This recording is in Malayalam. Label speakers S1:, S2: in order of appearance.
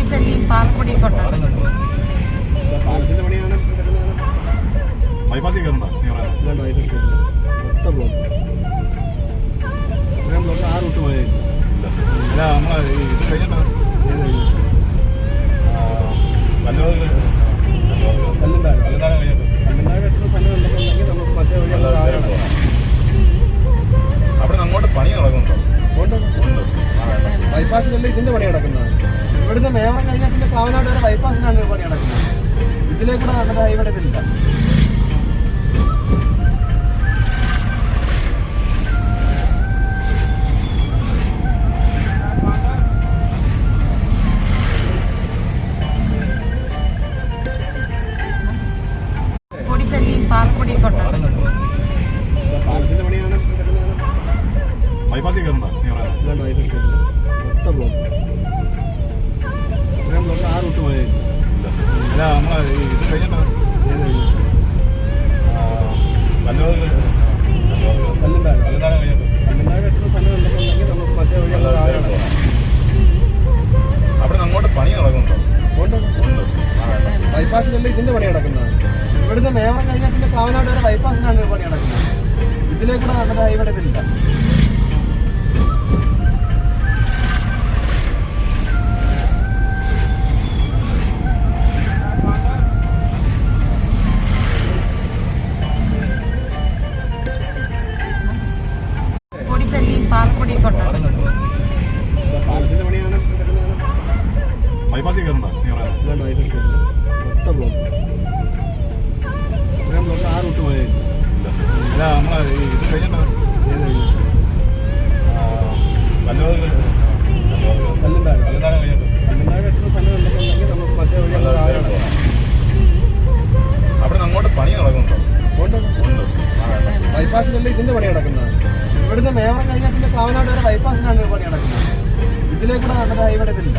S1: പൊടിച്ചെല്ലിയും പാൽപ്പൊടിയൊക്കെ ഉണ്ടാകും.
S2: പാലത്തിന്റെ പണിയാണ് ബൈപ്പാസിൽ കയറണ്ട ആ റൂട്ട് പോയില്ല. നമ്മളെ ഇത് കഴിഞ്ഞിട്ട് അവിടെ അങ്ങോട്ട് പണി നടക്കുന്നുണ്ടോ? ബൈപ്പാസിലല്ലേ ഇതിന്റെ പണി നടക്കുന്നത്. ഇവിടുന്ന് മേവറ കഴിഞ്ഞാൽ പിന്നെ കാവനാട് വരെ ബൈപ്പാസിലാണ് പണി നടക്കുന്നത്. ഇതിലേക്കൂടെ നമ്മുടെ ഇവിടെ ഇതില്ല.
S1: പൊടിച്ചെല്ലിയും പാൽപ്പൊടിയൊക്കെ ഉണ്ടാകും.
S2: പാലത്തിന്റെ പണിയാണ് ബൈപ്പാസിൽ കയറണ്ട ആ റൂട്ട് പോയില്ല. നമ്മളെ ഇത് കഴിഞ്ഞിട്ട് അവിടെ അങ്ങോട്ട് പണി നടക്കുന്നുണ്ടോ? ബൈപ്പാസിലല്ലേ ഇതിന്റെ പണി നടക്കുന്നത്. ഇവിടുന്ന് മേവറ കഴിഞ്ഞാൽ പിന്നെ കാവനാട് വരെ ബൈപ്പാസിലാണ് പണി നടക്കുന്നത്. ഇതിലേക്കൂടെ നമ്മുടെ ഇവിടെ ഇതില്ല.
S1: പൊടിച്ചെല്ലിയും പാൽപ്പൊടിയൊക്കെ ഉണ്ടാകും.
S2: പാലത്തിന്റെ പണിയാണ് ബൈപ്പാസിൽ കയറണ്ട ആ റൂട്ട് പോയില്ല. നമ്മളെ ഇത് കഴിഞ്ഞിട്ട് അവിടെ അങ്ങോട്ട് പണി നടക്കുന്നുണ്ടോ? ബൈപ്പാസിലല്ലേ ഇതിന്റെ പണി നടക്കുന്നത്. ഇവിടുന്ന് മേവറ കഴിഞ്ഞാൽ പിന്നെ കാവനാട് വരെ ബൈപ്പാസിലാണ് പണി നടക്കുന്നത്. ഇതിലേക്കൂടെ നമ്മുടെ ഇവിടെ ഇതില്ല.